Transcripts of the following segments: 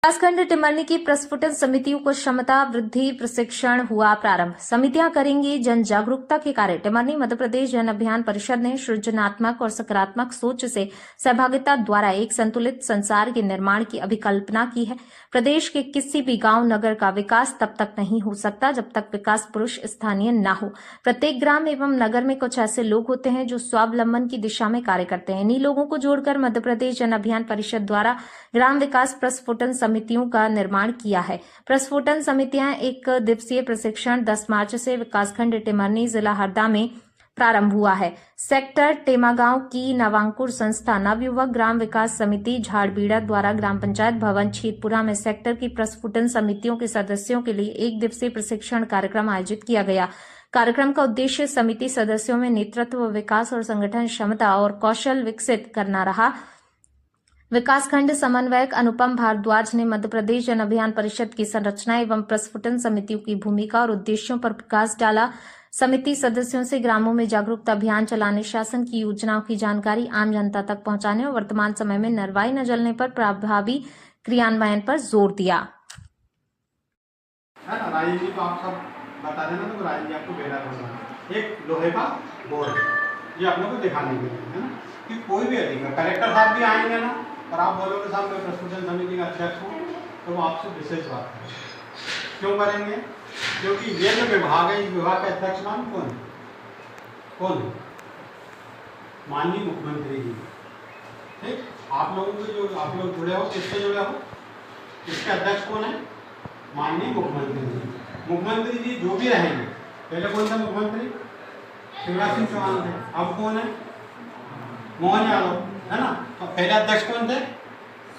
विकासखंड टिमरनी की प्रस्फुटन समितियों को क्षमता वृद्धि प्रशिक्षण हुआ प्रारंभ। समितियां करेंगी जन जागरूकता के कार्य। टिमरनी मध्य प्रदेश जन अभियान परिषद ने सृजनात्मक और सकारात्मक सोच से सहभागिता द्वारा एक संतुलित संसार के निर्माण की अभिकल्पना की है। प्रदेश के किसी भी गांव नगर का विकास तब तक नहीं हो सकता जब तक विकास पुरुष स्थानीय न हो। प्रत्येक ग्राम एवं नगर में कुछ ऐसे लोग होते हैं जो स्वावलंबन की दिशा में कार्य करते हैं। इन्हीं लोगों को जोड़कर मध्य प्रदेश जन अभियान परिषद द्वारा ग्राम विकास प्रस्फुटन समितियों का निर्माण किया है। प्रस्फुटन समितियां एक दिवसीय प्रशिक्षण 10 मार्च से विकासखंड टिमरनी जिला हरदा में प्रारंभ हुआ है। सेक्टर टेमागांव की नवांकुर संस्था नवयुवक ग्राम विकास समिति झाड़बीड़ा द्वारा ग्राम पंचायत भवन छीतपुरा में सेक्टर की प्रस्फुटन समितियों के सदस्यों के लिए एक दिवसीय प्रशिक्षण कार्यक्रम आयोजित किया गया। कार्यक्रम का उद्देश्य समिति सदस्यों में नेतृत्व, विकास और संगठन क्षमता और कौशल विकसित करना रहा। विकासखंड समन्वयक अनुपम भारद्वाज ने मध्य प्रदेश जन अभियान परिषद की संरचना एवं प्रस्फुटन समितियों की भूमिका और उद्देश्यों पर प्रकाश डाला। समिति सदस्यों से ग्रामों में जागरूकता अभियान चलाने, शासन की योजनाओं की जानकारी आम जनता तक पहुंचाने और वर्तमान समय में नरवाई न जलने पर प्रभावी क्रियान्वयन पर जोर दिया। राजी जी को आप सब बता देना, तो राजी जी आपको बेड़ा बनवाना एक लोहे का बोर्ड, ये आप लोग को दिखाने के लिए है ना, कि कोई भी अधिकारी कलेक्टर साहब भी आएंगे ना और आप बोलोगे साहब मैं प्रस्फुटन समिति का अध्यक्ष हूँ, तो वो आपसे विशेष बात करेंगे। क्यों करेंगे? क्योंकि ये जो विभाग है, इस विभाग के अध्यक्ष नाम कौन है? माननीय मुख्यमंत्री जी। ठीक, आप लोगों के जो आप लोग जुड़े हो, किससे जुड़े हो? इसके अध्यक्ष कौन है? माननीय मुख्यमंत्री जी। मुख्यमंत्री जी जो भी रहेंगे, पहले कौन थे मुख्यमंत्री? शिवराज सिंह चौहान थे। अब कौन है? मोहन यादव, है ना। तो पहले अध्यक्ष कौन थे?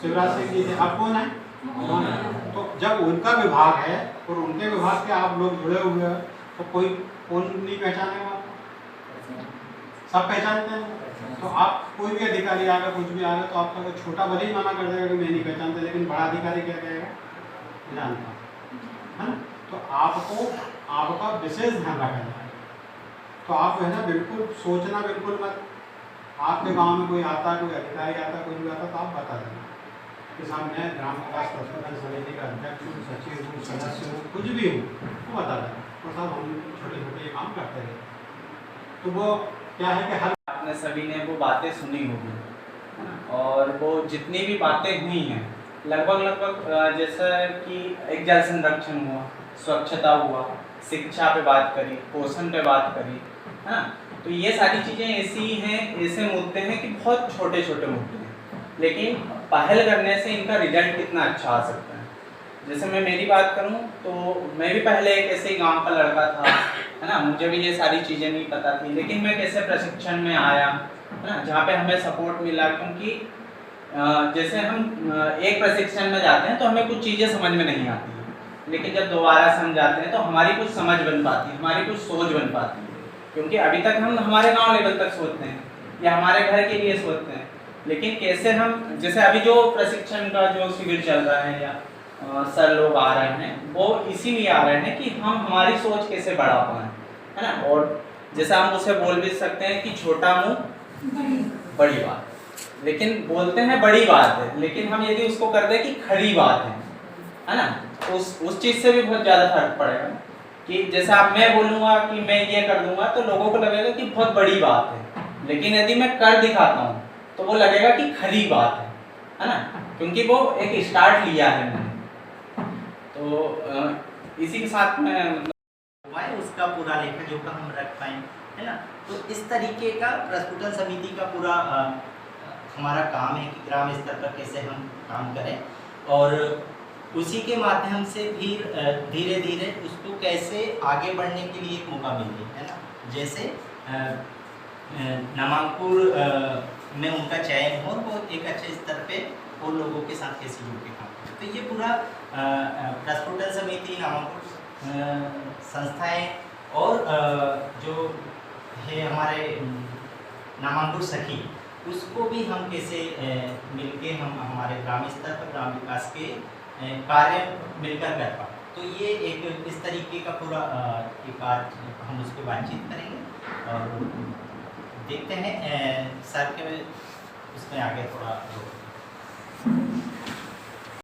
शिवराज सिंह जी थे। अब कौन है? मोहन यादव। तो जब उनका विभाग है और उनके विभाग के आप लोग जुड़े हुए हैं, तो कौन नहीं पहचानेगा आपको? सब पहचानते हैं। तो आप कोई भी अधिकारी आएगा, कुछ भी आएगा, तो आपका कोई छोटा भले ही मना कर देगा कि मैं नहीं पहचानता, लेकिन बड़ा अधिकारी क्या कहेगा? जानता है ना। तो आपको आपका विशेष ध्यान रखा जाए। तो आप है ना बिल्कुल सोचना बिल्कुल मत। आपके गांव में कोई आता, कोई अधिकारी आता, कोई भी आता, तो आप बता देना कि सामने ग्राम विकास प्रस्फुटन समिति का अध्यक्ष हूँ, सचिव हूँ, सदस्य हूँ, कुछ भी हूँ, वो बता देना। तो साहब हम छोटे छोटे काम करते रहे। तो वो क्या है कि हर आपने सभी ने वो बातें सुनी होगी, और वो जितनी भी बातें हुई हैं लगभग जैसा कि एक जल संरक्षण हुआ, स्वच्छता हुआ, शिक्षा पे बात करी, पोषण पे बात करी, है ना। तो ये सारी चीज़ें ऐसी हैं, ऐसे मुद्दे हैं कि बहुत छोटे छोटे मुद्दे हैं, लेकिन पहल करने से इनका रिजल्ट कितना अच्छा आ सकता है। जैसे मैं मेरी बात करूं तो मैं भी पहले एक ऐसे ही गांव का लड़का था, है ना। मुझे भी ये सारी चीज़ें नहीं पता थी, लेकिन मैं कैसे प्रशिक्षण में आया, है ना, जहाँ पे हमें सपोर्ट मिला। क्योंकि जैसे हम एक प्रशिक्षण में जाते हैं तो हमें कुछ चीज़ें समझ में नहीं आती है, लेकिन जब दोबारा समझाते हैं तो हमारी कुछ समझ बन पाती है, हमारी कुछ सोच बन पाती है। क्योंकि अभी तक हम हमारे गांव लेवल तक सोचते हैं या हमारे घर के लिए सोचते हैं, लेकिन कैसे हम, जैसे अभी जो प्रशिक्षण का जो शिविर चल रहा है या सर लोग आ रहे हैं, वो इसीलिए आ रहे हैं कि हम हमारी सोच कैसे बढ़ा पाएँ, है ना। और जैसे हम उसे बोल भी सकते हैं कि छोटा मुँह बड़ी बात, लेकिन बोलते हैं बड़ी बात है, लेकिन हम यदि उसको कर दें कि खड़ी बात है ना, उस चीज़ से भी बहुत ज़्यादा फर्क पड़ेगा। कि जैसे आप मैं बोलूँगा कि मैं ये कर दूंगा तो लोगों को लगेगा कि बहुत बड़ी बात है, लेकिन यदि मैं कर दिखाता हूँ तो वो लगेगा कि खरी बात है ना, क्योंकि वो एक स्टार्ट लिया है मैंने। तो इसी के साथ में उसका पूरा लेखा जोखा हम रख पाएँ, है ना। तो इस तरीके का प्रस्फुटन समिति का पूरा हमारा काम है कि ग्राम स्तर पर कैसे हम काम करें, और उसी के माध्यम से फिर धीरे धीरे उसको कैसे आगे बढ़ने के लिए एक मौका मिल गया, है ना। जैसे नामांकुर में उनका चयन हो, वो एक अच्छे स्तर पे और लोगों के साथ कैसे जुड़ के काम करें। तो ये पूरा प्रस्फुटन समिति, नामांकुर संस्थाएं और जो है हमारे नामांकुर सखी, उसको भी हम कैसे मिलके हम हमारे ग्राम स्तर पर ग्राम विकास के कार्य मिलकर कर पाए। तो ये एक इस तरीके का पूरा एक आज हम उस पर बातचीत करेंगे और देखते हैं सर के उसमें आगे थोड़ा